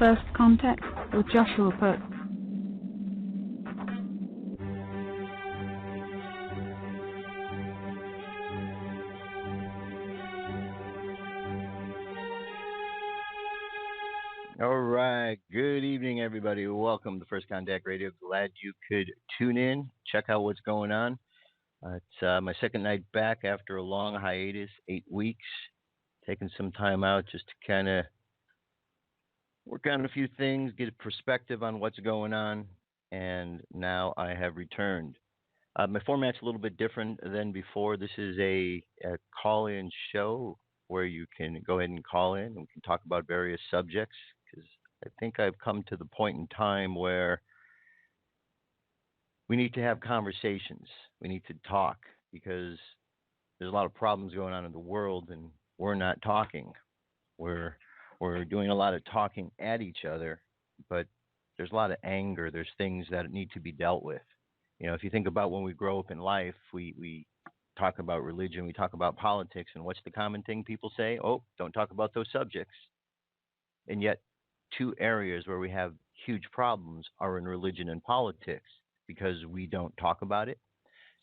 First Contact with Joshua Pope. All right. Good evening, everybody. Welcome to First Contact Radio. Glad you could tune in, check out what's going on. It's my second night back after a long hiatus, 8 weeks. Taking some time out just to kind of work on a few things, get a perspective on what's going on, and now I have returned. My format's a little bit different than before. This is a call-in show where you can go ahead and call in and we can talk about various subjects, because I think I've come to the point in time where we need to have conversations. We need to talk because there's a lot of problems going on in the world and we're not talking. We're doing a lot of talking at each other, but there's a lot of anger. There's things that need to be dealt with. You know, if you think about when we grow up in life, we talk about religion, we talk about politics, and what's the common thing people say? Oh, don't talk about those subjects. And yet, two areas where we have huge problems are in religion and politics because we don't talk about it.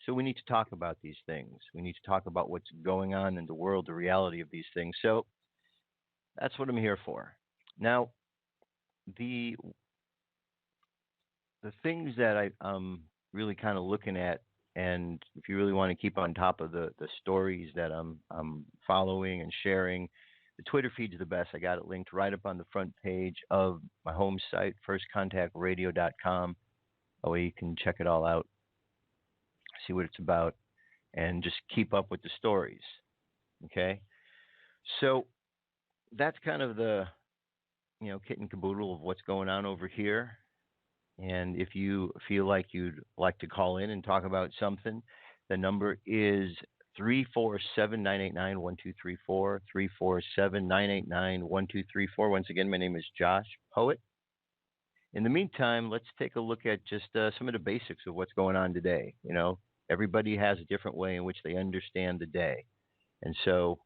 So we need to talk about these things. We need to talk about what's going on in the world, the reality of these things. So that's what I'm here for. Now, the things that I'm really kind of looking at, and if you really want to keep on top of the stories that I'm following and sharing, the Twitter feed's the best. I got it linked right up on the front page of my home site, firstcontactradio.com. That way you can check it all out, see what it's about, and just keep up with the stories. Okay? So that's kind of the, kit and caboodle of what's going on over here. And if you feel like you'd like to call in and talk about something, the number is 347-989-1234, 347-989-1234. Once again, my name is Josh Poet. In the meantime, let's take a look at just some of the basics of what's going on today. You know, everybody has a different way in which they understand the day. And so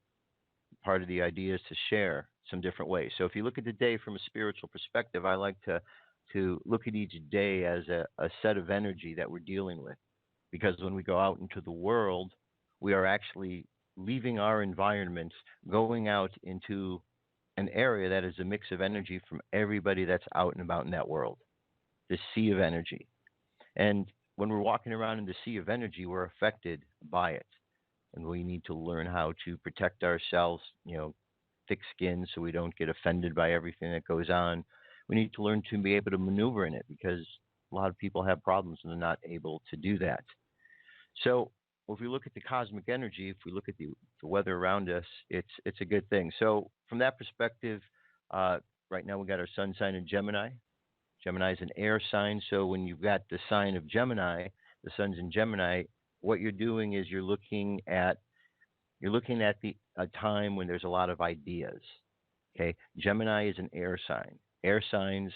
part of the idea is to share some different ways. So if you look at the day from a spiritual perspective, I like to look at each day as a set of energy that we're dealing with. Because when we go out into the world, we are actually leaving our environments, going out into an area that is a mix of energy from everybody that's out and about in that world, this sea of energy. And when we're walking around in the sea of energy, we're affected by it. And we need to learn how to protect ourselves, thick skin so we don't get offended by everything that goes on. We need to learn to be able to maneuver in it because a lot of people have problems and they're not able to do that. So if we look at the cosmic energy, if we look at the weather around us, it's a good thing. So from that perspective, right now we got our sun sign in Gemini. Gemini is an air sign. So when you've got the sign of Gemini, the sun's in Gemini, what you're doing is you're looking at a time when there's a lot of ideas. Okay, Gemini is an air sign. Air signs,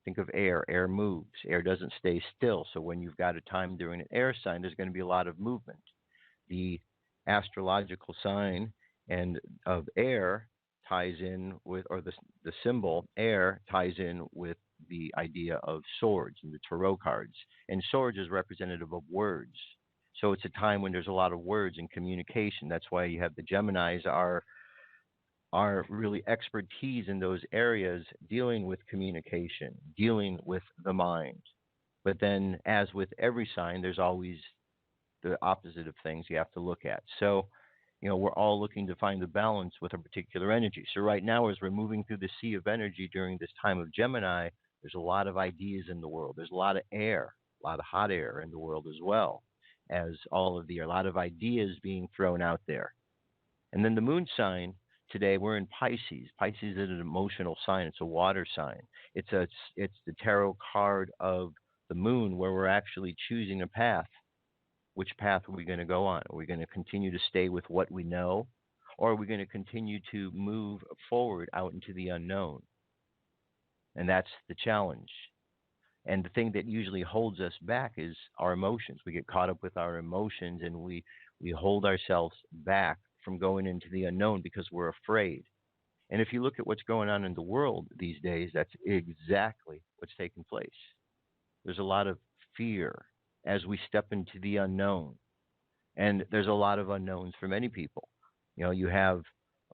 think of air. Air moves. Air doesn't stay still. So when you've got a time during an air sign, there's going to be a lot of movement. The astrological sign and of air ties in with, or the symbol air ties in with the idea of swords and the tarot cards. And swords is representative of words. So it's a time when there's a lot of words and communication. That's why you have the Geminis are really expertise in those areas, dealing with communication, dealing with the mind. But then, as with every sign, there's always the opposite of things you have to look at. So, we're all looking to find the balance with a particular energy. So right now, as we're moving through the sea of energy during this time of Gemini, there's a lot of ideas in the world. There's a lot of air, a lot of hot air in the world as well, as a lot of ideas being thrown out there. And then the moon sign, today we're in Pisces. Pisces is an emotional sign. It's a water sign. It's the tarot card of the moon where we're actually choosing a path. Which path are we going to go on? Are we going to continue to stay with what we know, or are we going to continue to move forward out into the unknown? And that's the challenge. And the thing that usually holds us back is our emotions. We get caught up with our emotions and we hold ourselves back from going into the unknown because we're afraid. And if you look at what's going on in the world these days, that's exactly what's taking place. There's a lot of fear as we step into the unknown. And there's a lot of unknowns for many people. You have,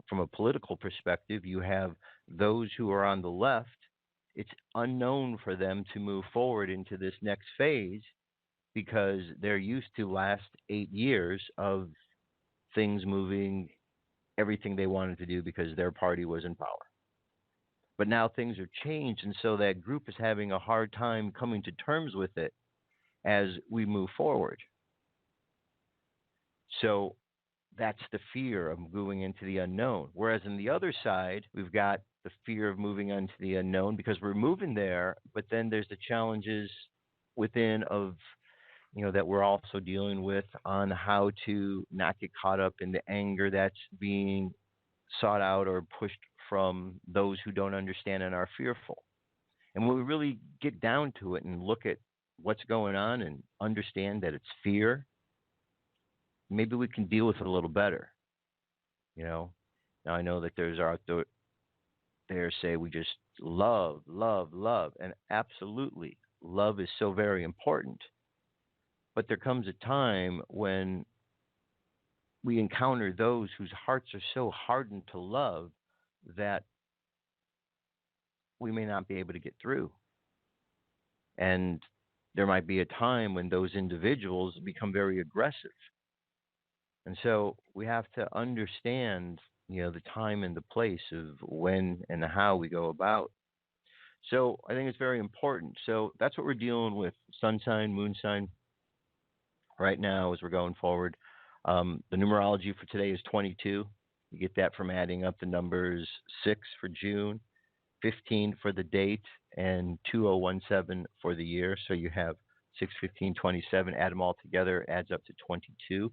from a political perspective, you have those who are on the left. It's unknown for them to move forward into this next phase because they're used to last 8 years of things moving everything they wanted to do because their party was in power. But now things are changed, and so that group is having a hard time coming to terms with it as we move forward. So that's the fear of moving into the unknown. Whereas on the other side, we've got the fear of moving into the unknown because we're moving there, but then there's the challenges within of that we're also dealing with on how to not get caught up in the anger that's being sought out or pushed from those who don't understand and are fearful. And when we really get down to it and look at what's going on and understand that it's fear, maybe we can deal with it a little better. Now I know that there's out there say we just love, love, love, and absolutely, love is so very important. But there comes a time when we encounter those whose hearts are so hardened to love that we may not be able to get through. And there might be a time when those individuals become very aggressive. And so we have to understand, the time and the place of when and how we go about. So I think it's very important. So that's what we're dealing with, sun sign, moon sign, right now as we're going forward. The numerology for today is 22. You get that from adding up the numbers 6 for June, 15 for the date, and 2017 for the year. So you have 6, 15, 27. Add them all together, adds up to 22.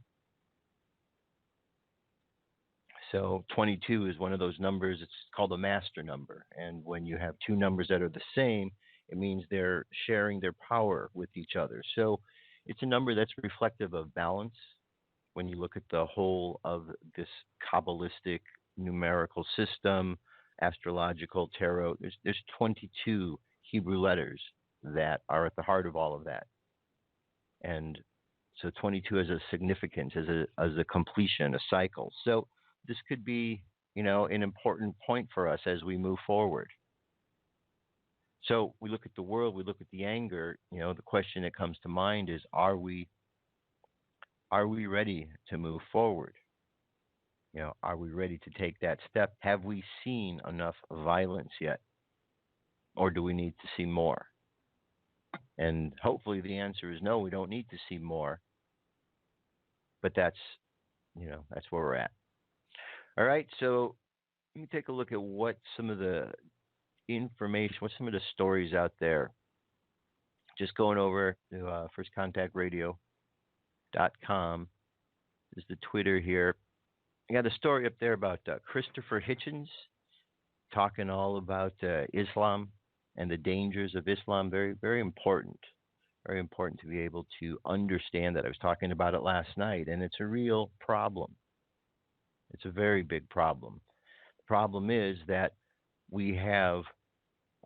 So 22 is one of those numbers. It's called a master number. And when you have two numbers that are the same, it means they're sharing their power with each other. So it's a number that's reflective of balance. When you look at the whole of this Kabbalistic numerical system, astrological tarot, there's 22 Hebrew letters that are at the heart of all of that. And so 22 has a significance, as a completion, a cycle. So this could be, an important point for us as we move forward. So we look at the world, we look at the anger, the question that comes to mind is, are we ready to move forward? Are we ready to take that step? Have we seen enough violence yet? Or do we need to see more? And hopefully the answer is no, we don't need to see more. But that's where we're at. All right, so let me take a look at what some of the information, what some of the stories out there. Just going over to firstcontactradio.com is the Twitter here. I got a story up there about Christopher Hitchens talking all about Islam and the dangers of Islam. Very, very important. Very important to be able to understand that. I was talking about it last night, and it's a real problem. It's a very big problem. The problem is that we have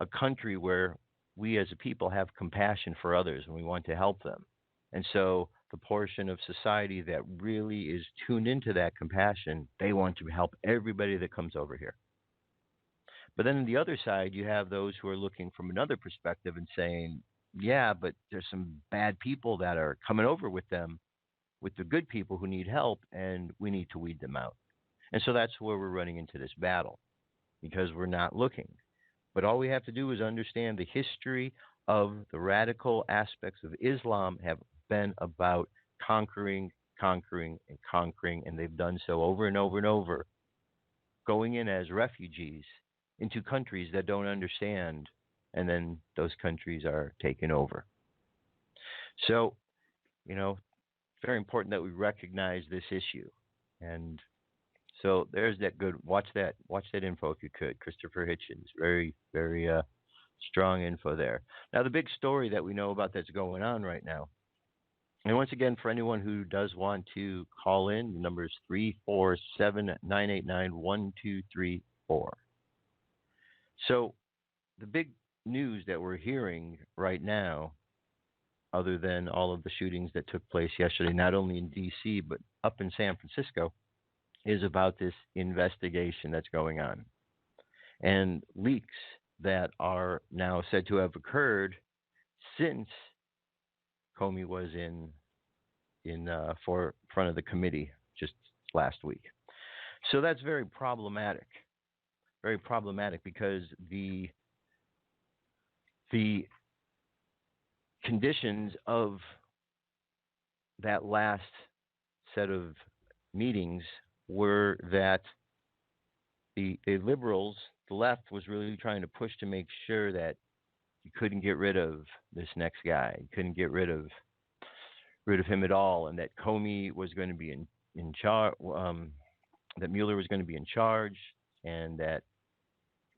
a country where we as a people have compassion for others and we want to help them. And so the portion of society that really is tuned into that compassion, they want to help everybody that comes over here. But then on the other side, you have those who are looking from another perspective and saying, yeah, but there's some bad people that are coming over with them, with the good people who need help, and we need to weed them out. And so that's where we're running into this battle, because we're not looking. But all we have to do is understand the history of the radical aspects of Islam have been about conquering, conquering, and conquering, and they've done so over and over and over, going in as refugees into countries that don't understand, and then those countries are taken over. So, very important that we recognize this issue. And so there's that good, watch that info if you could. Christopher Hitchens, very, very strong info there. Now, the big story that we know about that's going on right now, and once again, for anyone who does want to call in, the number is 347-989-1234. So the big news that we're hearing right now, other than all of the shootings that took place yesterday, not only in D.C., but up in San Francisco, is about this investigation that's going on and leaks that are now said to have occurred since Comey was in for front of the committee just last week. So that's very problematic because the conditions of that last set of meetings were that the liberals, the left, was really trying to push to make sure that you couldn't get rid of this next guy, you couldn't get rid of him at all, and that Comey was going to be in charge, that Mueller was going to be in charge, and that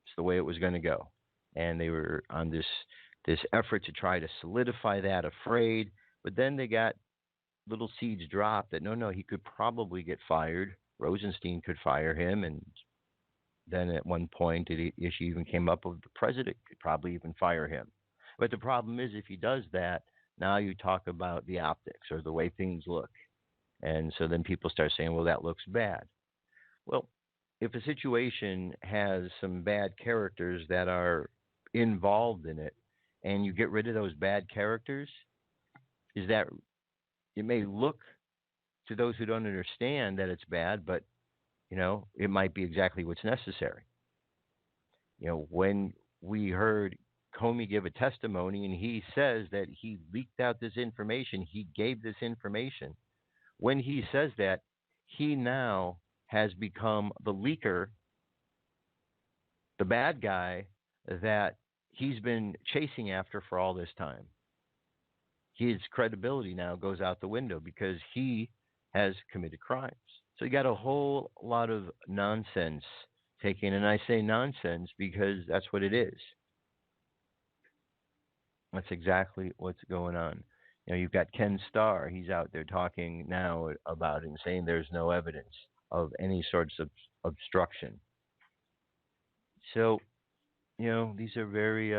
it's the way it was going to go. And they were on this effort to try to solidify that, afraid. But then they got little seeds dropped that no, he could probably get fired. Rosenstein could fire him, and then at one point the issue even came up of the president could probably even fire him. But the problem is, if he does that, now you talk about the optics or the way things look. And so then people start saying, well, that looks bad. Well, if a situation has some bad characters that are involved in it and you get rid of those bad characters, is that it may look to those who don't understand that it's bad, but it might be exactly what's necessary. When we heard Comey give a testimony and he says that he leaked out this information, he gave this information. When he says that, he now has become the leaker, the bad guy that he's been chasing after for all this time. His credibility now goes out the window because he has committed crimes. So you got a whole lot of nonsense taken, and I say nonsense because that's what it is. That's exactly what's going on. You've got Ken Starr. He's out there talking now about it and saying there's no evidence of any sorts of obstruction. So, these are very,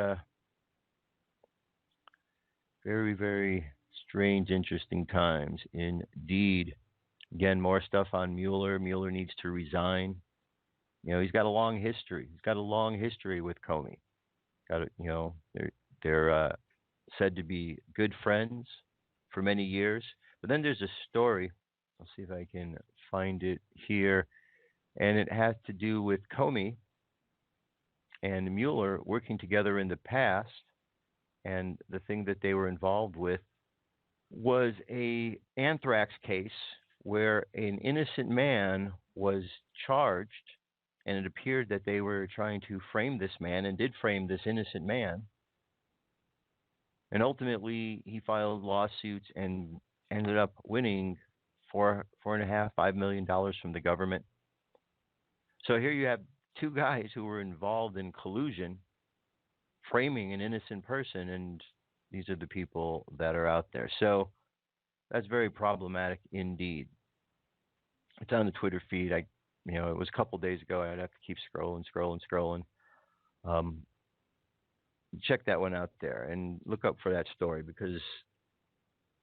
very, very strange, interesting times indeed. Again, more stuff on Mueller. Mueller needs to resign. He's got a long history. He's got a long history with Comey. They're said to be good friends for many years. But then there's a story. I'll see if I can find it here. And it has to do with Comey and Mueller working together in the past. And the thing that they were involved with was a anthrax case where an innocent man was charged, and it appeared that they were trying to frame this man and did frame this innocent man. And ultimately, he filed lawsuits and ended up winning $4.5 million from the government. So here you have two guys who were involved in collusion, framing an innocent person, and these are the people that are out there. So that's very problematic indeed. It's on the Twitter feed. It was a couple days ago. I'd have to keep scrolling. Check that one out there and look up for that story because,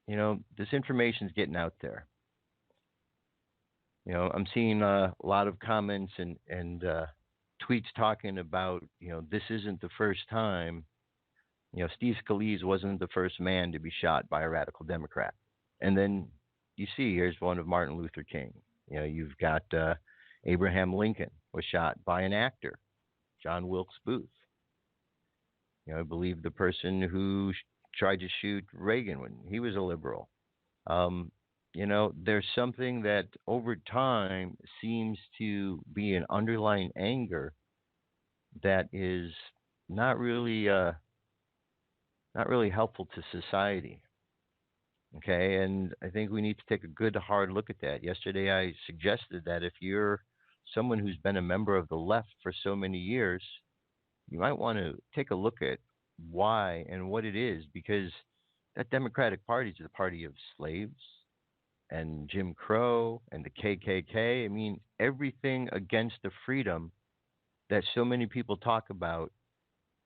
this information is getting out there. I'm seeing a lot of comments and tweets talking about, this isn't the first time. Steve Scalise wasn't the first man to be shot by a radical Democrat. And then you see, here's one of Martin Luther King. You've got Abraham Lincoln was shot by an actor, John Wilkes Booth. I believe the person who tried to shoot Reagan when he was a liberal. There's something that over time seems to be an underlying anger that is not really helpful to society. Okay, and I think we need to take a good hard look at that. Yesterday I suggested that if you're someone who's been a member of the left for so many years, you might want to take a look at why and what it is, because that Democratic Party is the party of slaves and Jim Crow and the KKK. I mean, everything against the freedom that so many people talk about,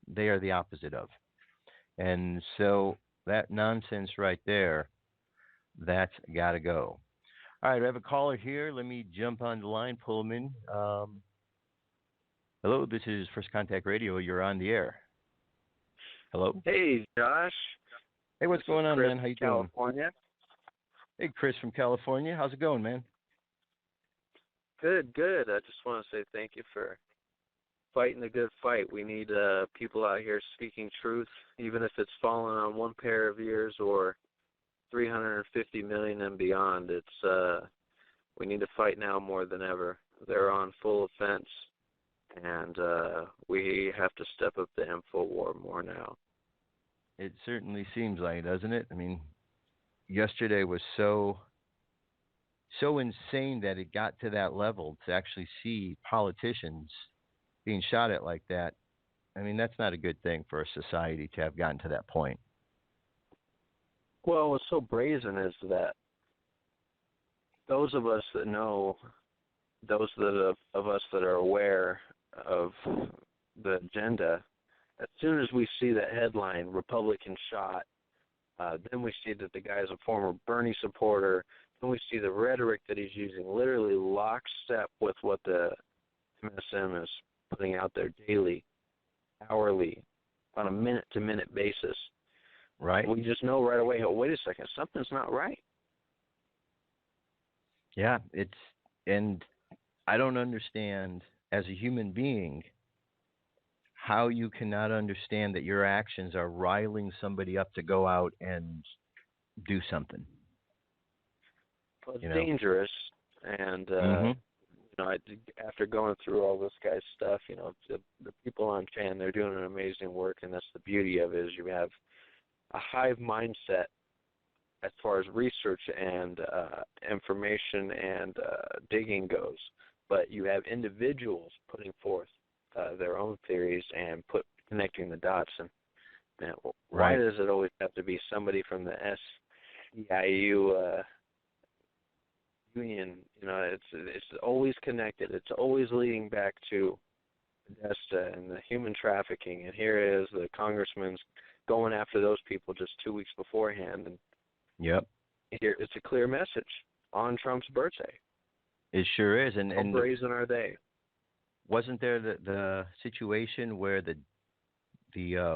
they are the opposite of. And so that nonsense right there, that's got to go. All right, I have a caller here. Let me jump on the line, pull him in. Hello, this is First Contact Radio. You're on the air. Hello. Hey, Josh. Hey, what's This is going on, Chris man? How you from doing? California. Hey, Chris from California. How's it going, man? Good, good. I just want to say thank you for fighting the good fight. We need people out here speaking truth, even if it's falling on one pair of ears or 350 million and beyond. It's we need to fight now more than ever. They're on full offense, and we have to step up the info war more now. It certainly seems like, doesn't it? I mean, yesterday was so insane that it got to that level to actually see politicians being shot at like that. I mean, that's not a good thing for a society to have gotten to that point. Well, what's so brazen is that those of us that know, those of us that are aware of the agenda, as soon as we see that headline, Republican shot, then we see that the guy is a former Bernie supporter. Then we see the rhetoric that he's using, literally lockstep with what the MSM is putting out there daily, hourly, on a minute-to-minute basis. Right. We just know right away, oh, wait a second, something's not right. Yeah, and I don't understand as a human being how you cannot understand that your actions are riling somebody up to go out and do something. Well, it's dangerous, and after going through all this guy's stuff, the people on Chan, they're doing an amazing work, and that's the beauty of it, is you have a hive mindset as far as research and information and digging goes, but you have individuals putting forth their own theories and connecting the dots. And why does it always have to be somebody from the SEIU union? It's always connected. It's always leading back to Podesta and the human trafficking. And here it is, the congressman's going after those people just 2 weeks beforehand. And yep, here it's a clear message on Trump's birthday. It sure is. And how brazen are they? Wasn't there the situation where the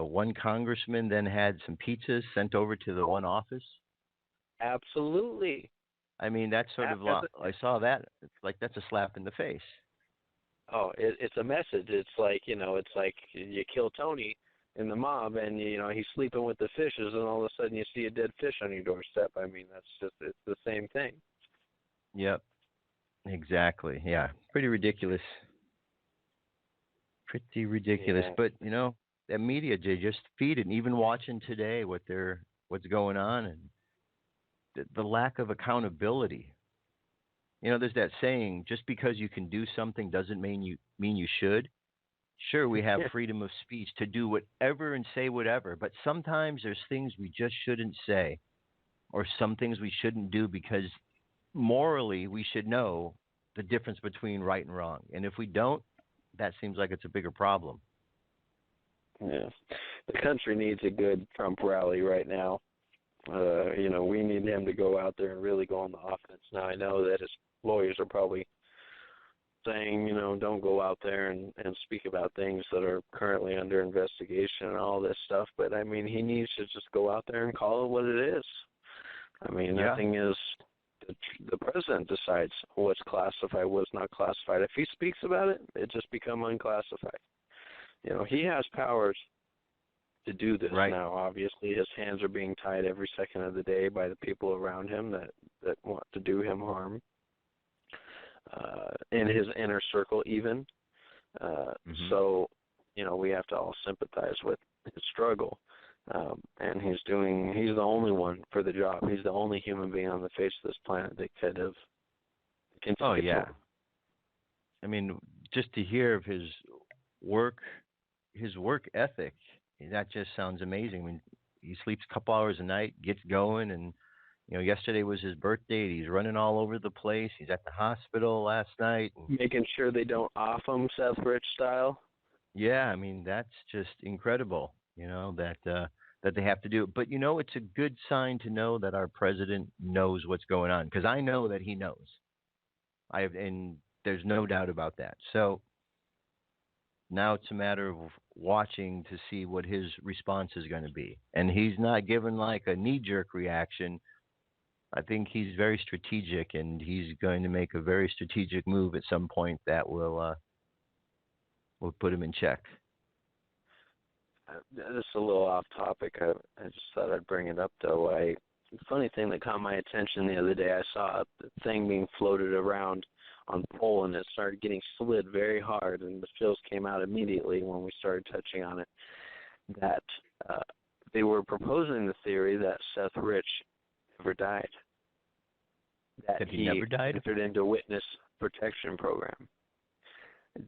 one congressman then had some pizzas sent over to the one office? Absolutely. I mean, that's sort of I saw that. It's like that's a slap in the face. Oh, it's a message. It's like it's like you kill Tony in the mob, and he's sleeping with the fishes, and all of a sudden you see a dead fish on your doorstep. I mean, it's the same thing. Yep. Exactly. Yeah. Pretty ridiculous. Pretty ridiculous. Yeah. But that media, they just feed it. And even watching today what's going on, and the lack of accountability. There's that saying: just because you can do something doesn't mean you should. Sure, we have freedom of speech to do whatever and say whatever, but sometimes there's things we just shouldn't say, or some things we shouldn't do because morally we should know the difference between right and wrong. And if we don't, that seems like it's a bigger problem. Yeah. The country needs a good Trump rally right now. We need him to go out there and really go on the offense. Now, I know that his lawyers are probably saying, don't go out there and speak about things that are currently under investigation and all this stuff. But, I mean, he needs to just go out there and call it what it is. I mean, nothing is the president decides what's classified, what's not classified. If he speaks about it, it just becomes unclassified. He has powers to do this now. Obviously, his hands are being tied every second of the day by the people around him that want to do him harm. In his inner circle even. So, we have to all sympathize with his struggle. And he's the only one for the job. He's the only human being on the face of this planet that could have. Oh, yeah. I mean, just to hear of his work ethic, that just sounds amazing. I mean, he sleeps a couple hours a night, gets going, and Yesterday was his birthday. He's running all over the place. He's at the hospital last night. And Making sure they don't off him, Seth Rich style. yeah, I mean that's just incredible. That they have to do it. But it's a good sign to know that our president knows what's going on because I know that he knows. And there's no doubt about that. So now it's a matter of watching to see what his response is going to be. And he's not given like a knee jerk reaction. I think he's very strategic, and he's going to make a very strategic move at some point that will put him in check. Just a little off topic. I just thought I'd bring it up though. The funny thing that caught my attention the other day, I saw a thing being floated around on pole, and it started getting slid very hard, and the fills came out immediately when we started touching on it. That they were proposing the theory that Seth Rich never died. That he never died? entered into witness protection program.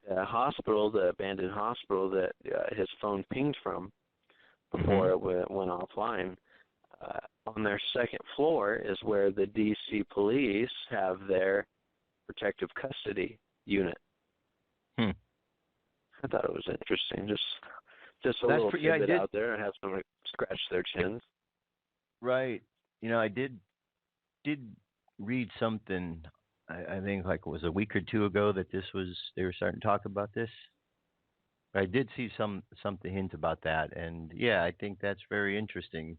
The hospital, the abandoned hospital that his phone pinged from before it went offline, on their second floor is where the D.C. police have their protective custody unit. I thought it was interesting. Just a little tidbit out there and have someone scratch their chins. Right. I did read something. I think like it was a week or two ago that they were starting to talk about this. I did see something hint about that, and yeah, I think that's very interesting.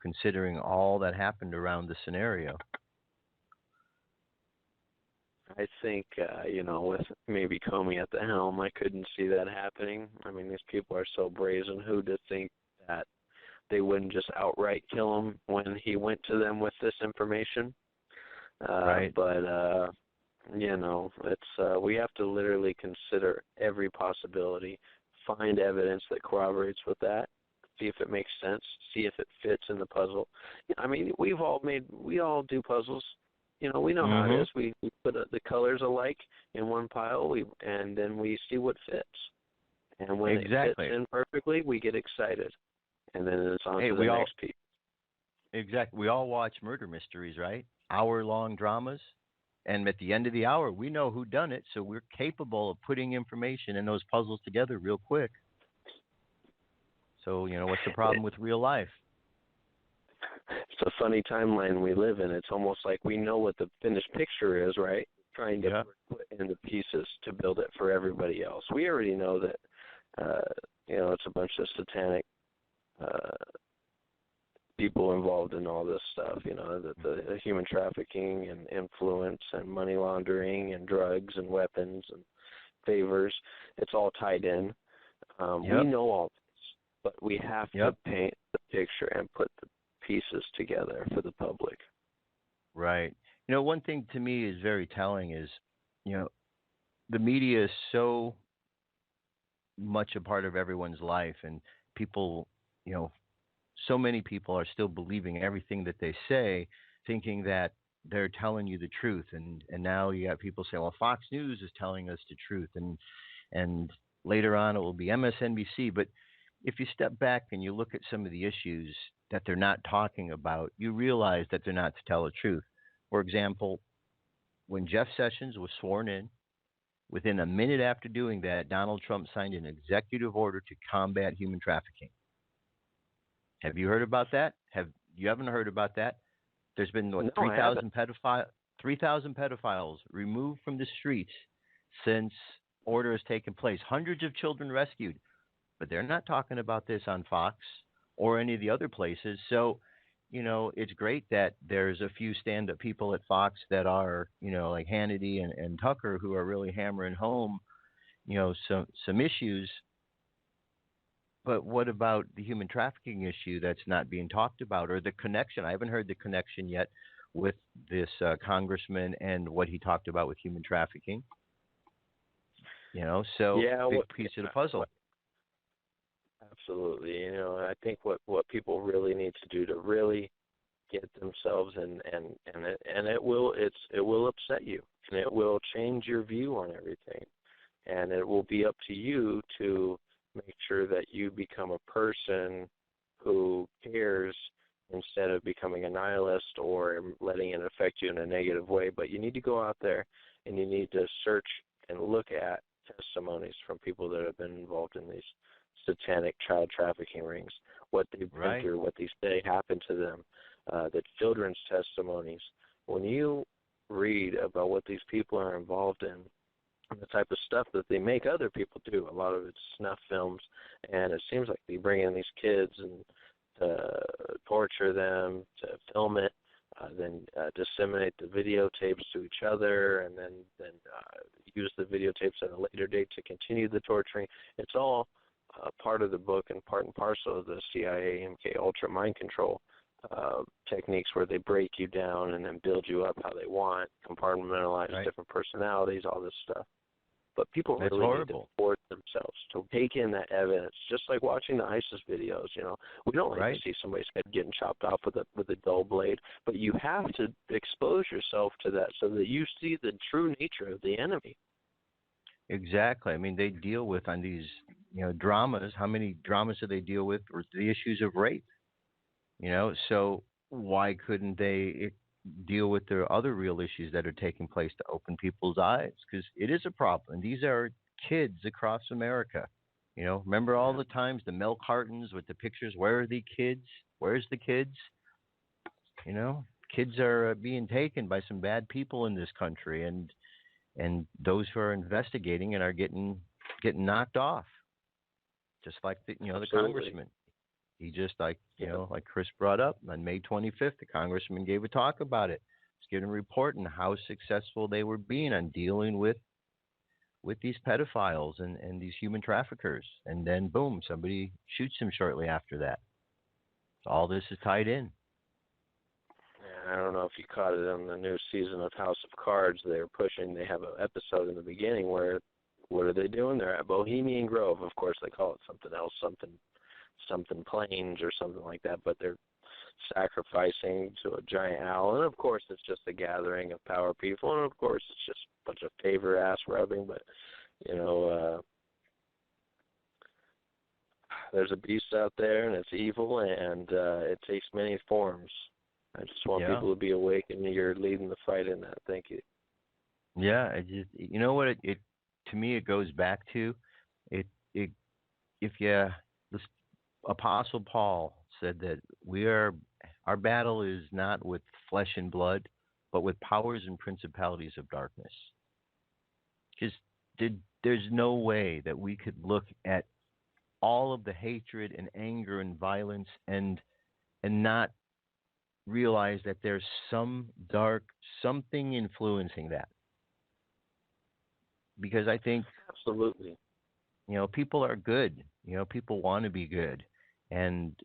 Considering all that happened around the scenario. I think with maybe Comey at the helm, I couldn't see that happening. I mean, these people are so brazen. Who to think that they wouldn't just outright kill him when he went to them with this information? Right. But it's we have to literally consider every possibility, find evidence that corroborates with that, see if it makes sense, see if it fits in the puzzle. I mean, we all do puzzles. We know how it is. We put the colors alike in one pile, and then we see what fits. And when it fits in perfectly, we get excited, and then it's on to the next piece. Exactly. We all watch murder mysteries, right? Hour-long dramas. And at the end of the hour, we know who done it, so we're capable of putting information in those puzzles together real quick. So, what's the problem with real life? It's a funny timeline we live in. It's almost like we know what the finished picture is, right? Trying to put in the pieces to build it for everybody else. We already know that, it's a bunch of satanic people involved in all this stuff, the human trafficking and influence and money laundering and drugs and weapons and favors. It's all tied in. We know all this, but we have to paint the picture and put the pieces together for the public. Right. One thing to me is very telling is, the media is so much a part of everyone's life, and people, so many people are still believing everything that they say, thinking that they're telling you the truth. And now you got people say, well, Fox News is telling us the truth. And later on it will be MSNBC. But if you step back and you look at some of the issues that they're not talking about, you realize that they're not to tell the truth. For example, when Jeff Sessions was sworn in, within a minute after doing that, Donald Trump signed an executive order to combat human trafficking. Have you heard about that? You haven't heard about that? There's been 3,000 pedophiles removed from the streets since order has taken place. Hundreds of children rescued, but they're not talking about this on Fox or any of the other places. So, it's great that there's a few stand-up people at Fox that are, like Hannity and Tucker, who are really hammering home, some issues. But what about the human trafficking issue that's not being talked about, or the connection? I haven't heard the connection yet with this congressman and what he talked about with human trafficking. Big piece of the puzzle. Absolutely. I think what people really need to do to really get themselves and it will upset you, and it will change your view on everything, and it will be up to you to make sure that you become a person who cares instead of becoming a nihilist or letting it affect you in a negative way. But you need to go out there and you need to search and look at testimonies from people that have been involved in these satanic child trafficking rings, what they've been through, what they say happened to them, the children's testimonies. When you read about what these people are involved in, and the type of stuff that they make other people do, a lot of it's snuff films, and it seems like they bring in these kids and torture them, to film it, then disseminate the videotapes to each other, and then use the videotapes at a later date to continue the torturing. It's all part of the book and part and parcel of the CIA MK Ultra mind control techniques, where they break you down and then build you up how they want, compartmentalize different personalities, all this stuff. But people really need to force themselves to take in that evidence, just like watching the ISIS videos. You know, we don't like to see somebody's head getting chopped off with a dull blade, but you have to expose yourself to that so that you see the true nature of the enemy. Exactly. I mean, they deal with on these, dramas. How many dramas do they deal with? Or the issues of rape. So why couldn't they deal with the other real issues that are taking place to open people's eyes? Because it is a problem. These are kids across America. Remember all the times the milk cartons with the pictures. Where are the kids? Where's the kids? Kids are being taken by some bad people in this country, and those who are investigating and are getting knocked off, just like the congressman. He just like Chris brought up on May 25th, the congressman gave a talk about it. He's giving a report on how successful they were being on dealing with these pedophiles and these human traffickers. And then boom, somebody shoots him shortly after that. So all this is tied in. I don't know if you caught it on the new season of House of Cards. They have an episode in the beginning where, what are they doing? They're at Bohemian Grove. Of course, they call it something else, something Plains or something like that, but they're sacrificing to a giant owl. And of course, it's just a gathering of power people, and of course, it's just a bunch of favor ass rubbing. But there's a beast out there, and it's evil, and it takes many forms. I just want people to be awake, and you're leading the fight in that. Thank you. Yeah, it to me it goes back to it. This Apostle Paul said that our battle is not with flesh and blood, but with powers and principalities of darkness. Because there's no way that we could look at all of the hatred and anger and violence and not realize that there's something influencing that. Because I think absolutely, people are good. People want to be good, and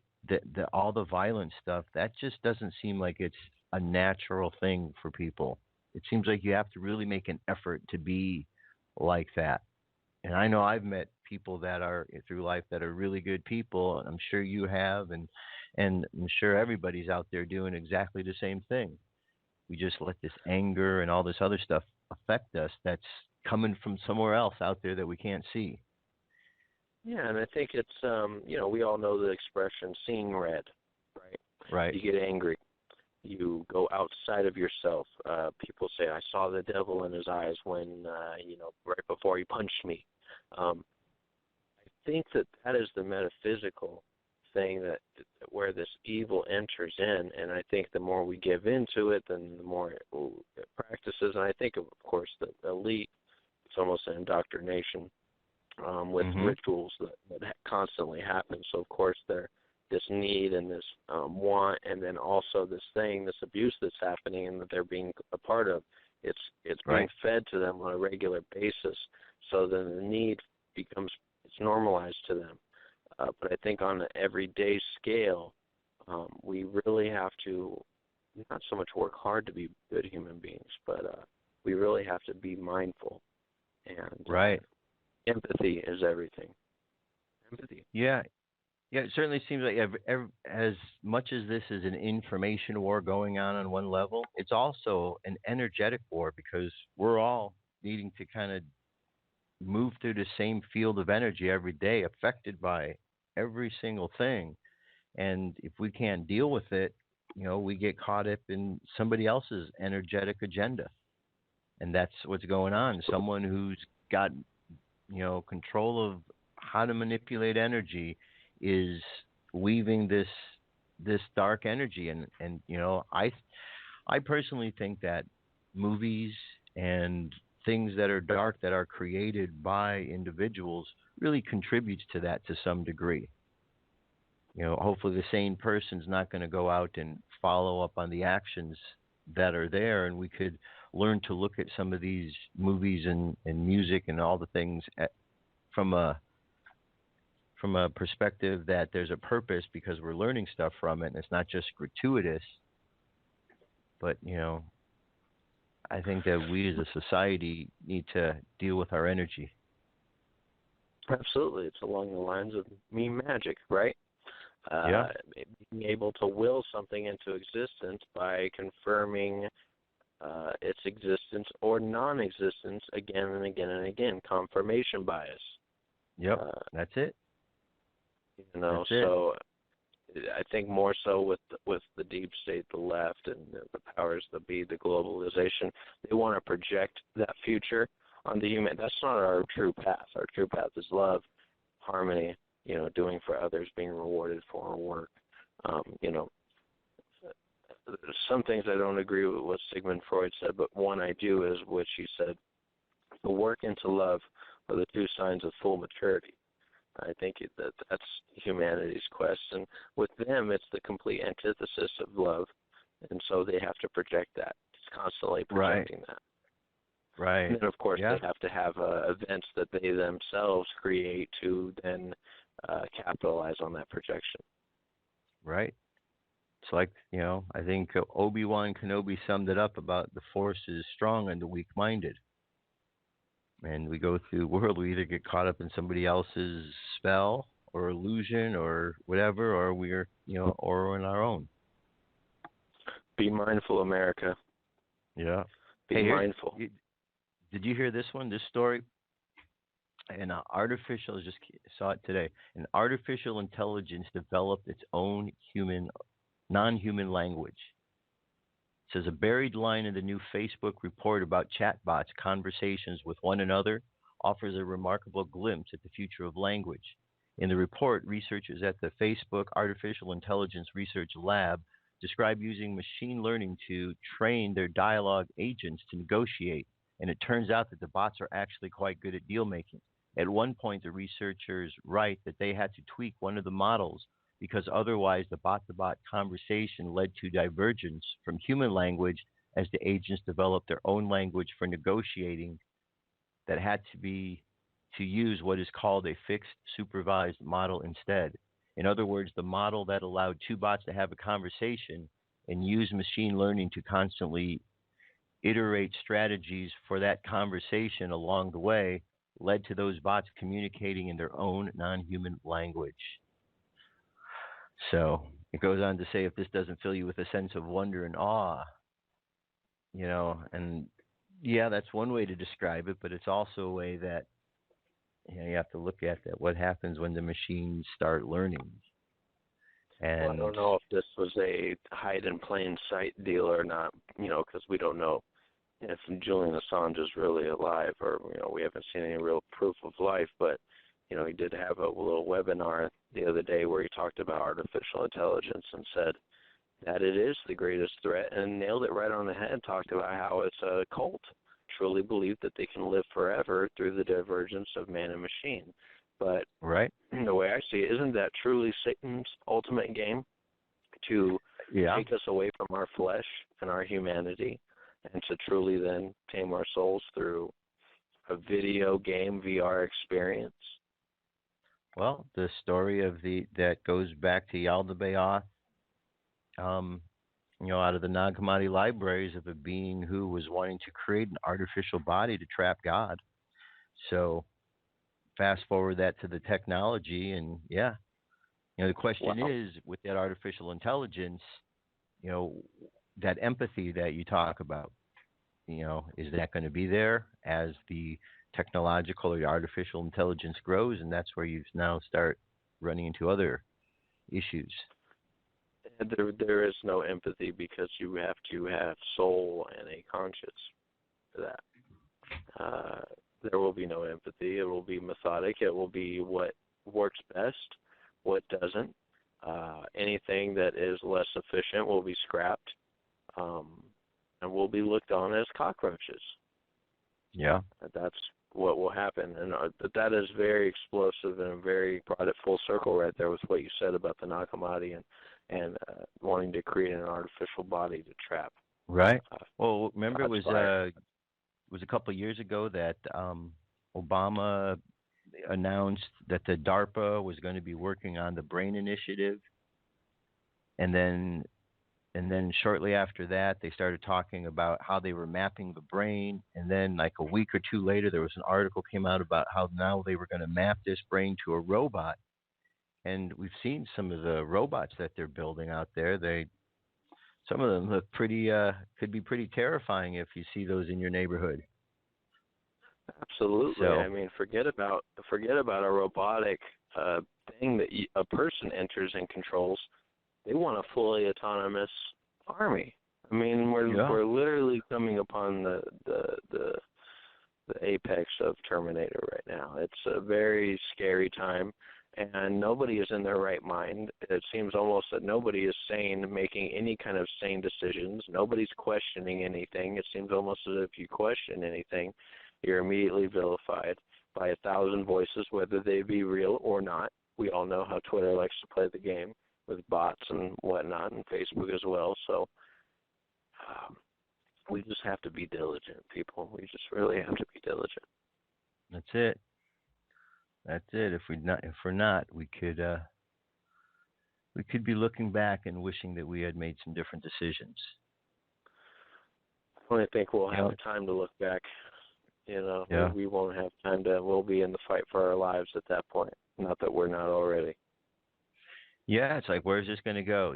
all the violent stuff, that just doesn't seem like it's a natural thing for people. It seems like you have to really make an effort to be like that. And I know I've met people that are through life that are really good people, and I'm sure you have, and I'm sure everybody's out there doing exactly the same thing. We just let this anger and all this other stuff affect us that's coming from somewhere else out there that we can't see. Yeah, and I think it's, we all know the expression seeing red, right? Right. You get angry. You go outside of yourself. People say, I saw the devil in his eyes when, right before he punched me. I think that is the metaphysical thing that where this evil enters in, and I think the more we give into it, then the more it practices. And I think, of course, the elite, it's almost an indoctrination with rituals that constantly happen. So, of course, this need and this want, and then also this abuse that's happening and that they're being a part of, it's being fed to them on a regular basis. So then the need it's normalized to them. But I think on an everyday scale, we really have to not so much work hard to be good human beings, but we really have to be mindful. And empathy is everything. Empathy. Yeah. Yeah, it certainly seems like as much as this is an information war going on one level, it's also an energetic war, because we're all needing to kind of move through the same field of energy every day, affected by every single thing. And if we can't deal with it, we get caught up in somebody else's energetic agenda. And that's what's going on. Someone who's got, control of how to manipulate energy is weaving this dark energy. And I personally think that movies and things that are dark that are created by individuals really contributes to that to some degree. Hopefully the sane person's not going to go out and follow up on the actions that are there, and we could learn to look at some of these movies and music and all the things from a perspective that there's a purpose because we're learning stuff from it, and it's not just gratuitous. But I think that we as a society need to deal with our energy. Absolutely, it's along the lines of meme magic, right? Yeah. Being able to will something into existence by confirming its existence or non-existence again and again and again. Confirmation bias. Yep, that's it. That's so I think more so with the deep state, the left, and the powers that be, the globalization, they want to project that future on the human. That's not our true path. Our true path is love, harmony, doing for others, being rewarded for our work. Some things I don't agree with what Sigmund Freud said, but one I do is what she said: the work into love are the two signs of full maturity. I think that's humanity's quest, and with them, it's the complete antithesis of love, and so they have to project that. It's constantly projecting that. Right. And then, of course, they have to have events that they themselves create to then capitalize on that projection. Right. It's like, I think Obi-Wan Kenobi summed it up about the force is strong and the weak-minded. And we go through the world, we either get caught up in somebody else's spell or illusion or whatever, or we're, or in our own. Be mindful, America. Yeah. Be mindful. Did you hear this one, this story? I just saw it today. An artificial intelligence developed its own non-human language. It says a buried line in the new Facebook report about chatbots' conversations with one another offers a remarkable glimpse at the future of language. In the report, researchers at the Facebook Artificial Intelligence Research Lab describe using machine learning to train their dialogue agents to negotiate, and it turns out that the bots are actually quite good at deal making. At one point, the researchers write that they had to tweak one of the models because otherwise the bot-to-bot conversation led to divergence from human language as the agents developed their own language for negotiating that had to use what is called a fixed supervised model instead. In other words, the model that allowed two bots to have a conversation and use machine learning to constantly iterate strategies for that conversation along the way led to those bots communicating in their own non-human language. So it goes on to say, if this doesn't fill you with a sense of wonder and awe, and that's one way to describe it, but it's also a way that you have to look at that. What happens when the machines start learning? And I don't know if this was a hide in plain sight deal or not, because we don't know if Julian Assange is really alive, or we haven't seen any real proof of life, but he did have a little webinar the other day where he talked about artificial intelligence and said that it is the greatest threat and nailed it right on the head, talked about how it's a cult, truly believe that they can live forever through the divergence of man and machine. But right. The way I see it, isn't that truly Satan's ultimate game to take us away from our flesh and our humanity and to truly then tame our souls through a video game VR experience? Well, the story of that goes back to Yaldabaoth, out of the Nag Hammadi libraries of a being who was wanting to create an artificial body to trap God. So fast forward that to the technology, and the question is, with that artificial intelligence, that empathy that you talk about, is that going to be there as the technological or artificial intelligence grows? And that's where you now start running into other issues. And there is no empathy because you have to have soul and a conscience for that. There will be no empathy. It will be methodic. It will be what works best, what doesn't. Anything that is less efficient will be scrapped, and will be looked on as cockroaches. Yeah. That's what will happen. And that is very explosive and very brought it full circle right there with what you said about the Nakamati and wanting to create an artificial body to trap. Right. Well, remember it was fire. a couple of years ago that Obama announced that the DARPA was going to be working on the Brain Initiative, and then shortly after that they started talking about how they were mapping the brain, and then like a week or two later there was an article came out about how now they were going to map this brain to a robot. And we've seen some of the robots that they're building out there. Some of them look pretty could be pretty terrifying if you see those in your neighborhood. Absolutely. So, I mean, forget about a robotic thing that a person enters and controls. They want a fully autonomous army. I mean, we're literally coming upon the apex of Terminator right now. It's a very scary time, and nobody is in their right mind. It seems almost that nobody is sane, making any kind of sane decisions. Nobody's questioning anything. It seems almost as if you question anything, you're immediately vilified by 1,000 voices, whether they be real or not. We all know how Twitter likes to play the game with bots and whatnot, and Facebook as well. So we just have to be diligent, people. We just really have to be diligent. that's it. That's it. If we're not, we could be looking back and wishing that we had made some different decisions. I only think we'll have time to look back. We won't have time to. We'll be in the fight for our lives at that point. Not that we're not already. Yeah, it's like, where's this going to go?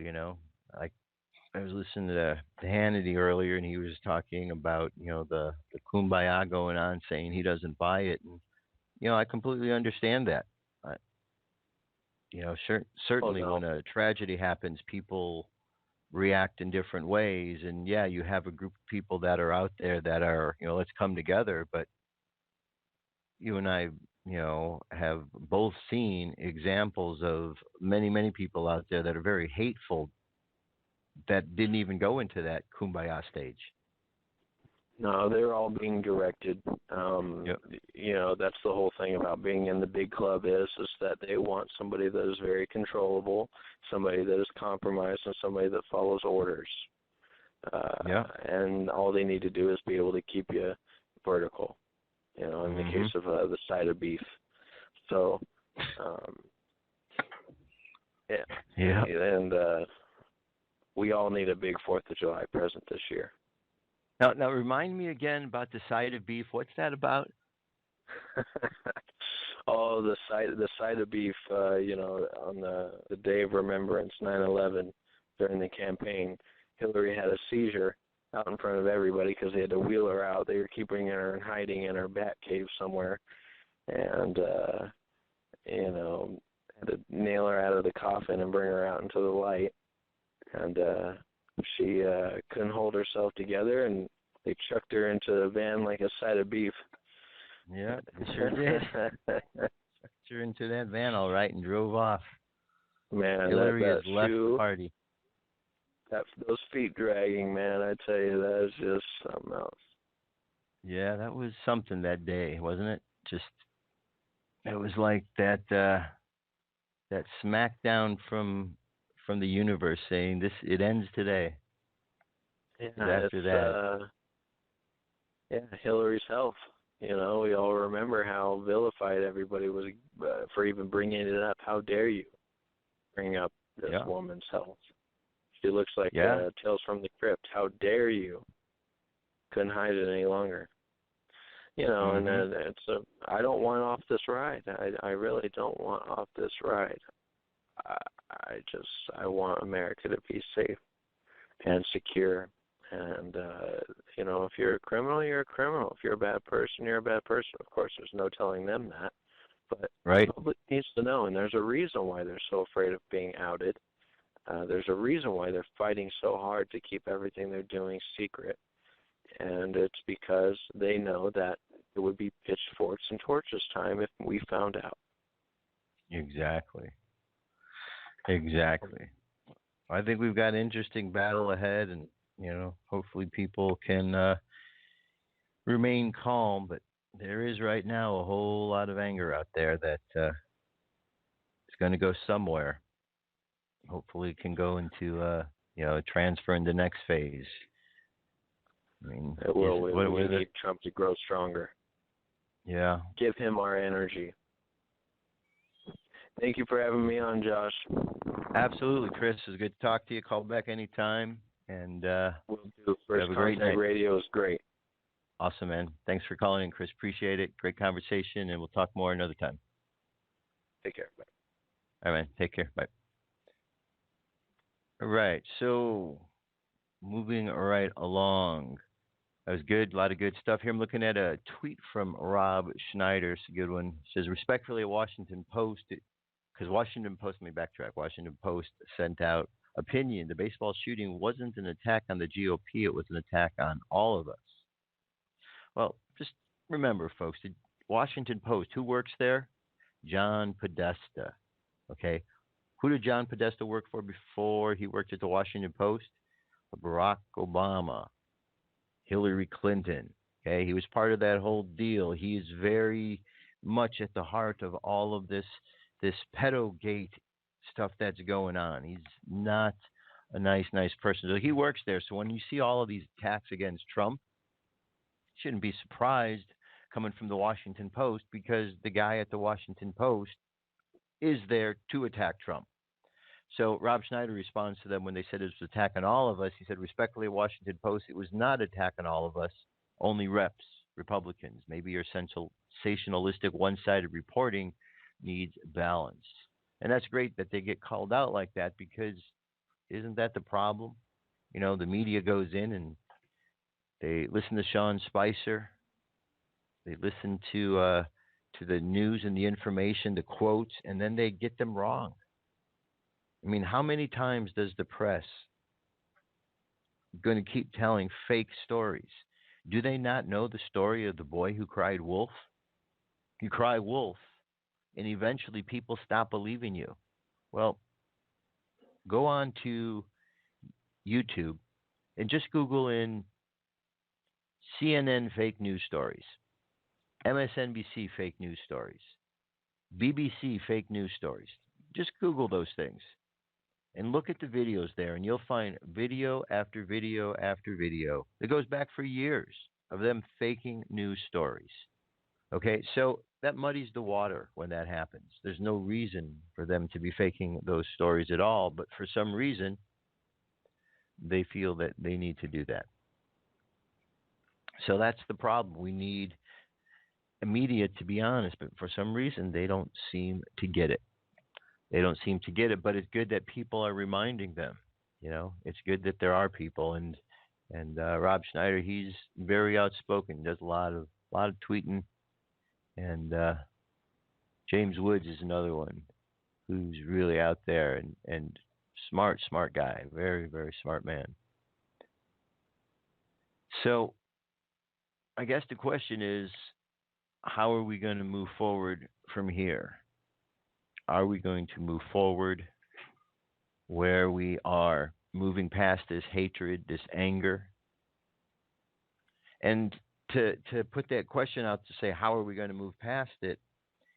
Like I was listening to Hannity earlier, and he was talking about the kumbaya going on, saying he doesn't buy it, and I completely understand that. Certainly when a tragedy happens, people react in different ways, and yeah, you have a group of people that are out there that are let's come together, but you and I have both seen examples of many people out there that are very hateful that didn't even go into that kumbaya stage. No, they're all being directed. That's the whole thing about being in the big club is that they want somebody that is very controllable, somebody that is compromised, and somebody that follows orders. And all they need to do is be able to keep you vertical. In the case of the side of beef. So, and we all need a big 4th of July present this year. Now remind me again about the side of beef. What's that about? The side of beef. On the day of remembrance, 9/11, during the campaign, Hillary had a seizure out in front of everybody because they had to wheel her out. They were keeping her in hiding in her bat cave somewhere, and had to nail her out of the coffin and bring her out into the light. And she couldn't hold herself together, and they chucked her into the van like a side of beef. Yeah, they sure did. Chucked her into that van, all right, and drove off. Man, Hillary that has left shoe, the party. Those feet dragging, man, I tell you, that is just something else. Yeah, that was something that day, wasn't it? It was like that smackdown from the universe saying it ends today. Yeah, after that. Hillary's health. We all remember how vilified everybody was for even bringing it up. How dare you bring up this woman's health? She looks like Tales from the Crypt. How dare you? Couldn't hide it any longer. And then I don't want off this ride. I really don't want off this ride. I want America to be safe and secure. And, if you're a criminal, you're a criminal. If you're a bad person, you're a bad person. Of course, there's no telling them that. But right. the public needs to know, and there's a reason why they're so afraid of being outed. There's a reason why they're fighting so hard to keep everything they're doing secret. And it's because they know that it would be pitchforks and torches time if we found out. Exactly. Exactly. I think we've got an interesting battle ahead, and hopefully people can remain calm. But there is right now a whole lot of anger out there that is going to go somewhere. Hopefully, it can go into transfer in the next phase. I mean, it will. We need Trump to grow stronger. Yeah. Give him our energy. Thank you for having me on, Josh. Absolutely, Chris. It was good to talk to you. Call back anytime. And we'll do. First have a great night. Radio is great. Awesome, man. Thanks for calling in, Chris. Appreciate it. Great conversation, and we'll talk more another time. Take care. Bye. All right, man. Take care. Bye. All right. So, moving right along. That was good. A lot of good stuff here. I'm looking at a tweet from Rob Schneider. It's a good one. It says, respectfully, a Washington Post, because Washington Post, let me backtrack. Washington Post sent out opinion. The baseball shooting wasn't an attack on the GOP. It was an attack on all of us. Well, just remember, folks, the Washington Post, who works there? John Podesta. Okay. Who did John Podesta work for before he worked at the Washington Post? Barack Obama. Hillary Clinton. Okay, he was part of that whole deal. He is very much at the heart of all of this pedogate stuff that's going on. He's not a nice person. So he works there. So when you see all of these attacks against Trump, you shouldn't be surprised coming from the Washington Post, because the guy at the Washington Post is there to attack Trump. So Rob Schneider responds to them when they said it was an attack on all of us. He said, respectfully, Washington Post, it was not an attack on all of us, only reps, Republicans. Maybe your sensationalistic one-sided reporting needs balance. And that's great that they get called out like that, because isn't that the problem? The media goes in and they listen to Sean Spicer. They listen to the news and the information, the quotes, and then they get them wrong. I mean, how many times does the press going to keep telling fake stories? Do they not know the story of the boy who cried wolf? You cry wolf, and eventually people stop believing you. Well, go on to YouTube and just Google in CNN fake news stories, MSNBC fake news stories, BBC fake news stories. Just Google those things. And look at the videos there, and you'll find video after video after video that goes back for years of them faking news stories. Okay, so that muddies the water when that happens. There's no reason for them to be faking those stories at all, but for some reason, they feel that they need to do that. So that's the problem. We need media to be honest, but for some reason, they don't seem to get it. They don't seem to get it, but it's good that people are reminding them. It's good that there are people, and Rob Schneider, he's very outspoken, does a lot of tweeting, and James Woods is another one who's really out there and smart guy, very, very smart man. So I guess the question is, how are we going to move forward from here? Are we going to move forward where we are moving past this hatred, this anger? And to put that question out to say, how are we going to move past it?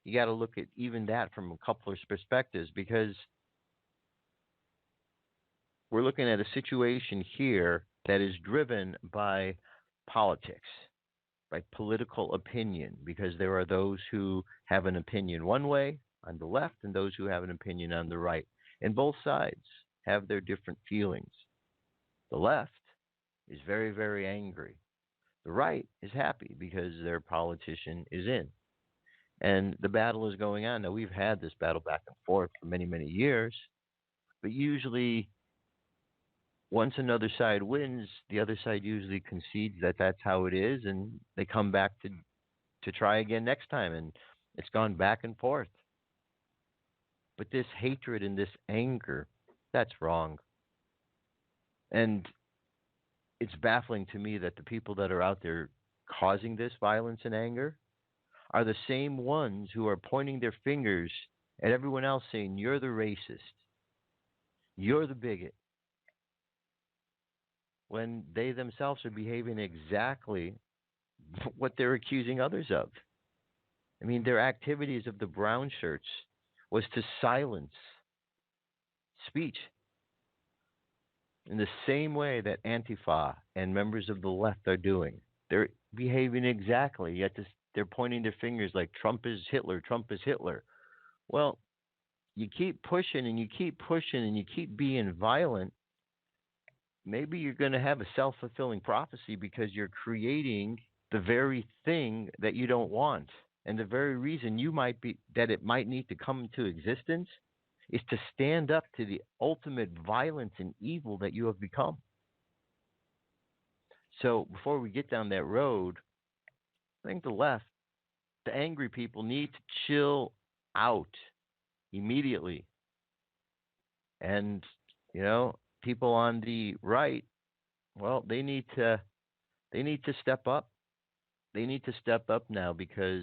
You got to look at even that from a couple of perspectives, because we're looking at a situation here that is driven by politics, by political opinion, because there are those who have an opinion one way on the left and those who have an opinion on the right. And both sides have their different feelings. The left is very, very angry. The right is happy because their politician is in. And the battle is going on. Now, we've had this battle back and forth for many, many years, but usually once another side wins, the other side usually concedes that that's how it is, and they come back to try again next time, and it's gone back and forth. But this hatred and this anger That's wrong. And it's baffling to me that the people that are out there causing this violence and anger are the same ones who are pointing their fingers at everyone else saying, you're the racist, you're the bigot, when they themselves are behaving exactly what they're accusing others of. I mean, their activities of the brown shirts was to silence speech in the same way that Antifa and members of the left are doing. They're behaving exactly, yet they're pointing their fingers like Trump is Hitler, Trump is Hitler. Well, you keep pushing and you keep pushing and you keep being violent, maybe you're going to have a self fulfilling prophecy because you're creating the very thing that you don't want. And the very reason you might be that it might need to come into existence is to stand up to the ultimate violence and evil that you have become. So before we get down that road, I think the left, the angry people need to chill out immediately. And, people on the right, well, they need to step up. They need to step up now because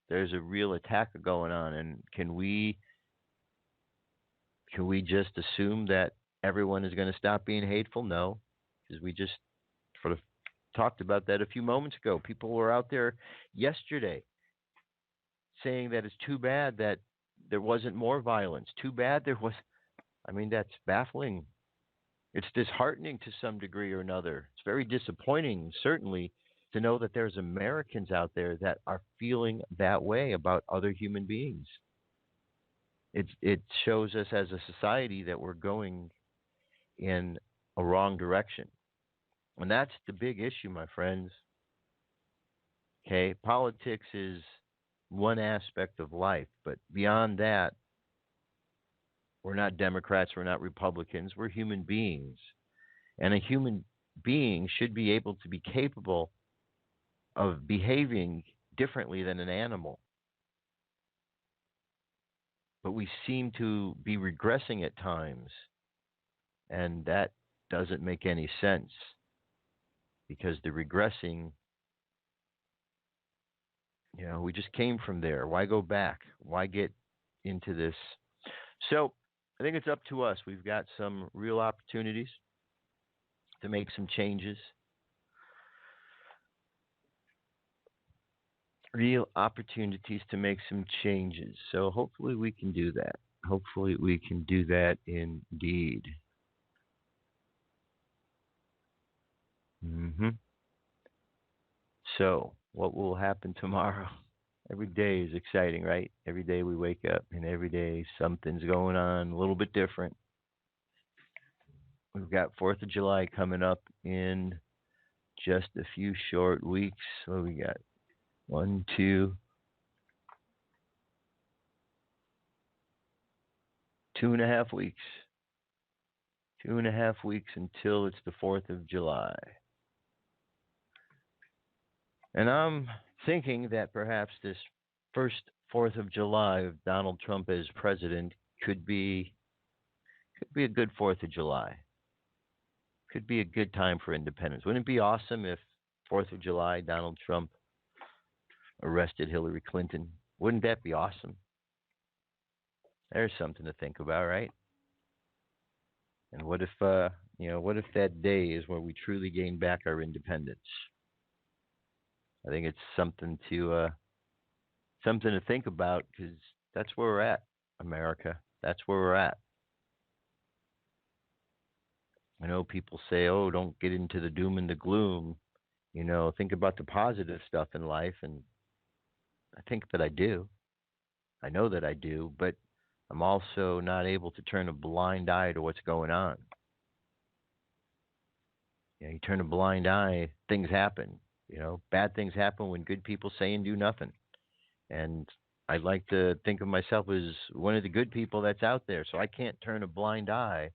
there's a real attack going on. And can we just assume that everyone is going to stop being hateful? No, because we just sort of talked about that a few moments ago. People were out there yesterday saying that it's too bad that there wasn't more violence. Too bad there was. I mean, that's baffling. It's disheartening to some degree or another. It's very disappointing, certainly, to know that there's Americans out there that are feeling that way about other human beings. It shows us as a society that we're going in a wrong direction. And that's the big issue, my friends. Okay, politics is one aspect of life, but beyond that, we're not Democrats, we're not Republicans, we're human beings. And a human being should be able to be capable of behaving differently than an animal. But we seem to be regressing at times, and that doesn't make any sense because the regressing, we just came from there. Why go back? Why get into this? So I think it's up to us. We've got some real opportunities to make some changes. Real opportunities to make some changes. So hopefully we can do that. Hopefully we can do that indeed. So what will happen tomorrow? Every day is exciting, right? Every day we wake up and every day something's going on a little bit different. We've got 4th of July coming up in just a few short weeks. So we got 1, 2, 2.5 weeks. 2.5 weeks until it's the 4th of July. And I'm thinking that perhaps this first 4th of July of Donald Trump as president could be a good 4th of July. Could be a good time for independence. Wouldn't it be awesome if 4th of July Donald Trump arrested Hillary Clinton? Wouldn't that be awesome? There's something to think about, right? And what if that day is where we truly gain back our independence? I think it's something to think about because that's where we're at, America. That's where we're at. I know people say, "Oh, don't get into the doom and the gloom." Think about the positive stuff in life, and I think that I do. I know that I do, but I'm also not able to turn a blind eye to what's going on. You turn a blind eye, things happen. Bad things happen when good people say and do nothing. And I like to think of myself as one of the good people that's out there, so I can't turn a blind eye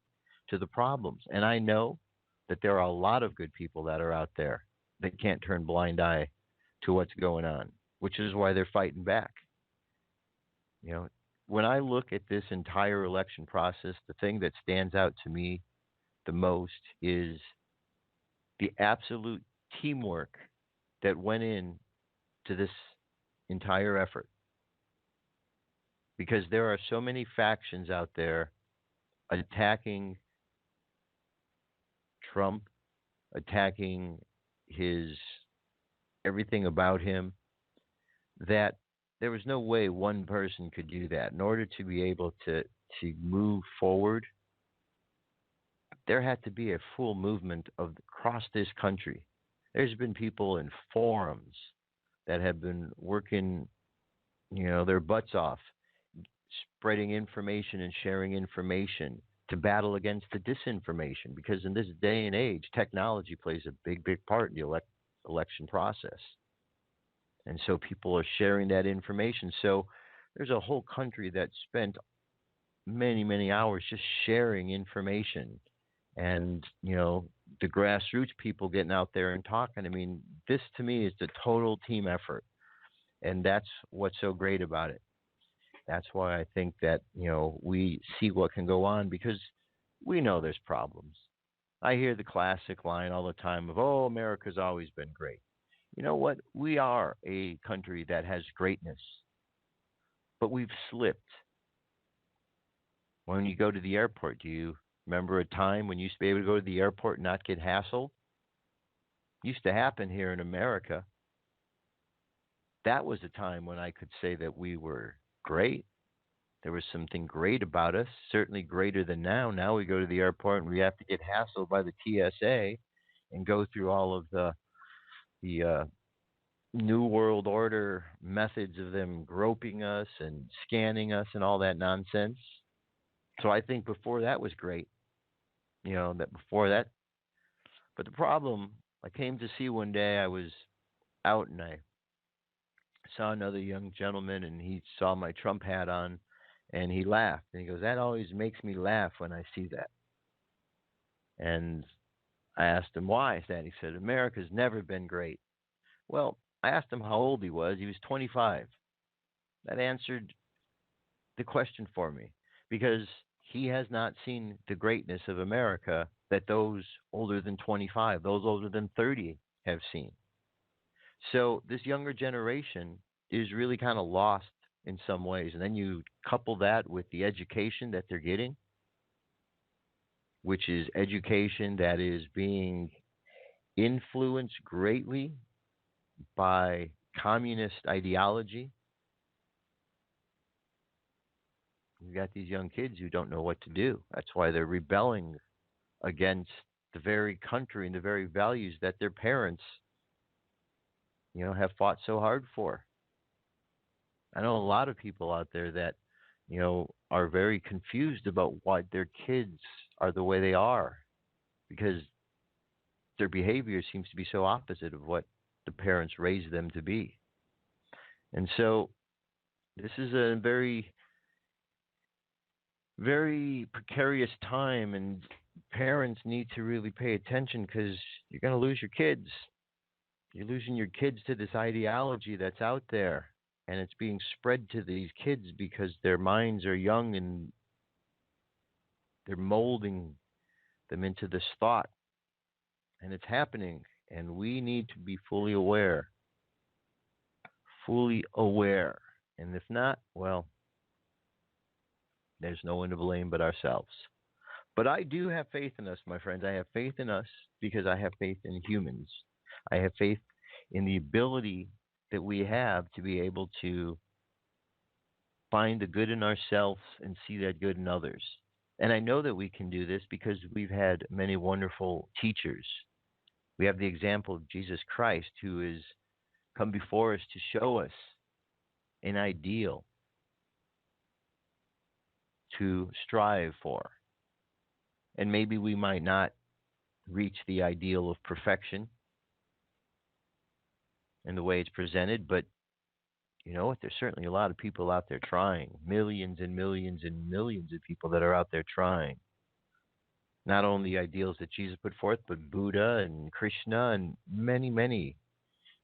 to the problems. And I know that there are a lot of good people that are out there that can't turn blind eye to what's going on, which is why they're fighting back. when I look at this entire election process, the thing that stands out to me the most is the absolute teamwork that went in to this entire effort. Because there are so many factions out there attacking Trump, attacking his everything about him, that there was no way one person could do that. In order to be able to move forward, there had to be a full movement of across this country. There's been people in forums that have been working, their butts off, spreading information and sharing information to battle against the disinformation. Because in this day and age, technology plays a big, big part in the election process. And so people are sharing that information. So there's a whole country that spent many, many hours just sharing information. And, the grassroots people getting out there and talking. I mean, this to me is the total team effort. And that's what's so great about it. That's why I think that, we see what can go on, because we know there's problems. I hear the classic line all the time of, oh, America's always been great. You know what? We are a country that has greatness, but we've slipped. When you go to the airport, do you remember a time when you used to be able to go to the airport and not get hassled? It used to happen here in America. That was a time when I could say that we were great. There was something great about us, certainly greater than now. Now we go to the airport and we have to get hassled by the TSA and go through all of the New World Order methods of them groping us and scanning us and all that nonsense. So I think before that was great, that before that. But the problem I came to see one day, I was out and I saw another young gentleman and he saw my Trump hat on and he laughed. And he goes, that always makes me laugh when I see that. And I asked him, why is that? He said, America's never been great. Well, I asked him how old he was. He was 25. That answered the question for me, because he has not seen the greatness of America that those older than 25, those older than 30 have seen. So this younger generation is really kind of lost in some ways. And then you couple that with the education that they're getting, which is education that is being influenced greatly by communist ideology. You've got these young kids who don't know what to do. That's why they're rebelling against the very country and the very values that their parents, have fought so hard for. I know a lot of people out there that, are very confused about why their kids are the way they are, because their behavior seems to be so opposite of what the parents raised them to be. And so this is a very, very precarious time, and parents need to really pay attention, because you're going to lose your kids. You're losing your kids to this ideology that's out there, and it's being spread to these kids because their minds are young and they're molding them into this thought. And it's happening, and we need to be fully aware. Fully aware. And if not, well, there's no one to blame but ourselves. But I do have faith in us, my friends. I have faith in us because I have faith in humans. I have faith in the ability that we have to be able to find the good in ourselves and see that good in others. And I know that we can do this because we've had many wonderful teachers. We have the example of Jesus Christ, who has come before us to show us an ideal to strive for. And maybe we might not reach the ideal of perfection in the way it's presented, but you know what? There's certainly a lot of people out there trying. Millions and millions and millions of people that are out there trying. Not only the ideals that Jesus put forth, but Buddha and Krishna and many, many.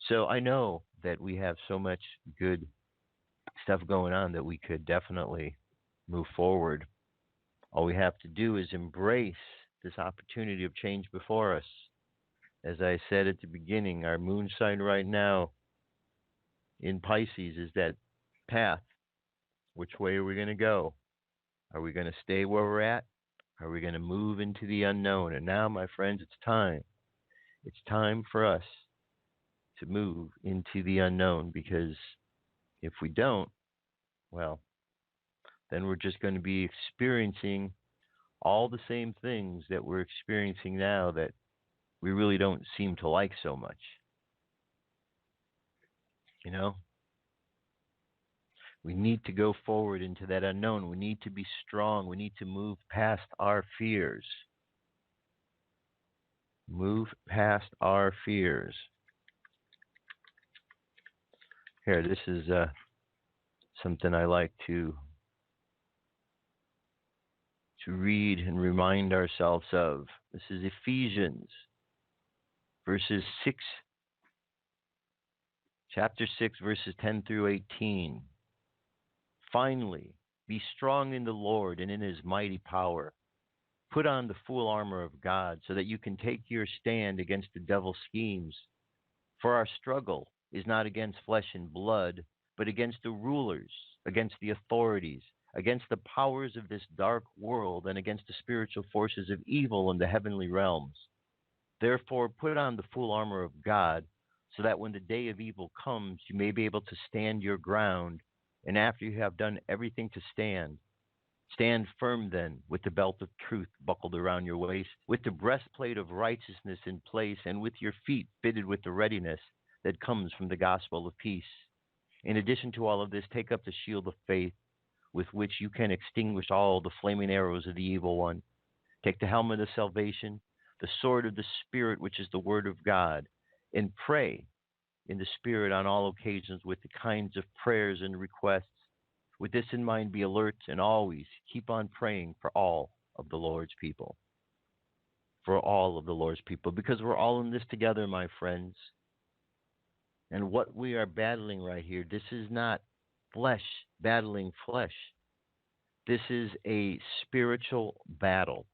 So I know that we have so much good stuff going on that we could definitely move forward. All we have to do is embrace this opportunity of change before us. As I said at the beginning, our moon sign right now in Pisces is that path. Which way are we going to go? Are we going to stay where we're at? Are we going to move into the unknown? And now, my friends, it's time. It's time for us to move into the unknown, because if we don't, well, then we're just going to be experiencing all the same things that we're experiencing now that we really don't seem to like so much. You know? We need to go forward into that unknown. We need to be strong. We need to move past our fears. Move past our fears. Here, this is something I like to read and remind ourselves of. This is Ephesians, chapter 6, verses 10 through 18. Finally, be strong in the Lord and in his mighty power. Put on the full armor of God so that you can take your stand against the devil's schemes. For our struggle is not against flesh and blood, but against the rulers, against the authorities, against the powers of this dark world, and against the spiritual forces of evil in the heavenly realms. Therefore, put on the full armor of God, so that when the day of evil comes, you may be able to stand your ground. And after you have done everything to stand, stand firm then, with the belt of truth buckled around your waist, with the breastplate of righteousness in place, and with your feet fitted with the readiness that comes from the gospel of peace. In addition to all of this, take up the shield of faith, with which you can extinguish all the flaming arrows of the evil one. Take the helmet of salvation, the sword of the Spirit, which is the word of God, and pray in the Spirit on all occasions with the kinds of prayers and requests. With this in mind, be alert and always keep on praying for all of the Lord's people. For all of the Lord's people, because we're all in this together, my friends. And what we are battling right here, this is not flesh battling flesh. This is a spiritual battle.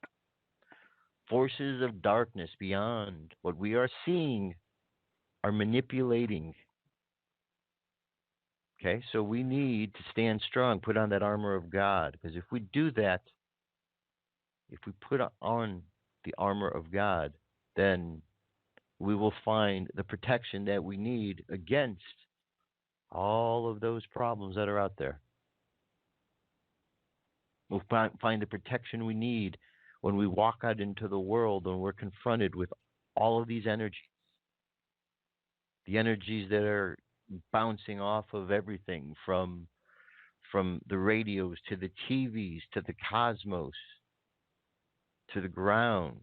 Forces of darkness beyond what we are seeing are manipulating. Okay, so we need to stand strong, put on that armor of God, because if we do that, if we put on the armor of God, then we will find the protection that we need against all of those problems that are out there. We'll find the protection we need when we walk out into the world and we're confronted with all of these energies. The energies that are bouncing off of everything from the radios to the TVs to the cosmos to the ground.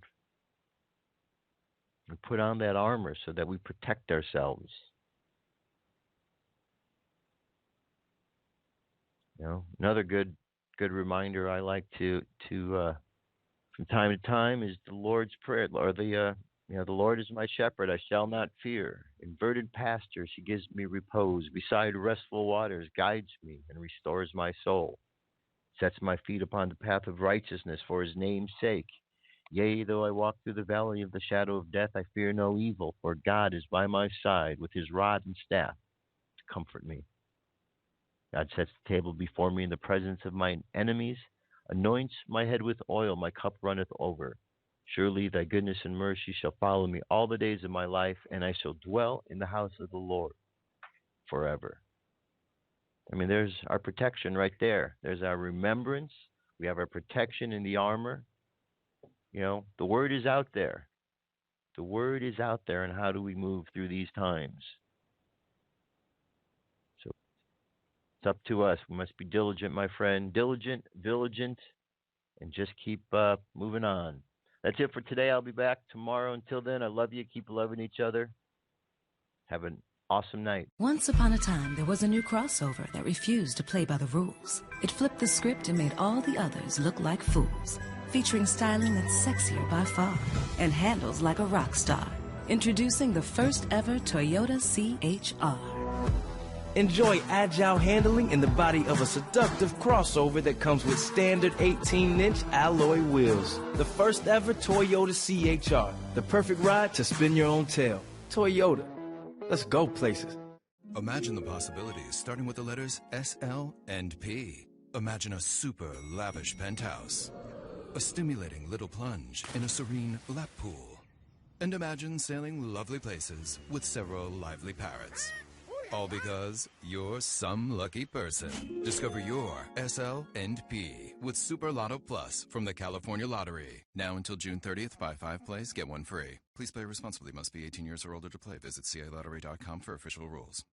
We put on that armor so that we protect ourselves. You know, another good reminder I like to from time to time is the Lord's Prayer, or the Lord is my shepherd, I shall not fear. In verdant pastures he gives me repose. Beside restful waters guides me and restores my soul. Sets my feet upon the path of righteousness for his name's sake. Yea, though I walk through the valley of the shadow of death, I fear no evil, for God is by my side with his rod and staff to comfort me. God sets the table before me in the presence of my enemies, anoints my head with oil, my cup runneth over. Surely thy goodness and mercy shall follow me all the days of my life, and I shall dwell in the house of the Lord forever. I mean, there's our protection right there. There's our remembrance. We have our protection in the armor. You know, the word is out there. The word is out there, and how do we move through these times? So it's up to us. We must be diligent, my friend. Diligent, vigilant, and just keep moving on. That's it for today. I'll be back tomorrow. Until then, I love you. Keep loving each other. Have an awesome night. Once upon a time, there was a new crossover that refused to play by the rules. It flipped the script and made all the others look like fools. Featuring styling that's sexier by far and handles like a rock star. Introducing the first ever Toyota CHR. Enjoy agile handling in the body of a seductive crossover that comes with standard 18-inch alloy wheels. The first ever Toyota CHR, the perfect ride to spin your own tail. Toyota, let's go places. Imagine the possibilities, starting with the letters S, L, and P. Imagine a super lavish penthouse, a stimulating little plunge in a serene lap pool, and imagine sailing lovely places with several lively parrots. All because you're some lucky person. Discover your SL and P with Super Lotto Plus from the California Lottery. Now until June 30th, buy 5 plays, get 1 free. Please play responsibly. Must be 18 years or older to play. Visit CALottery.com for official rules.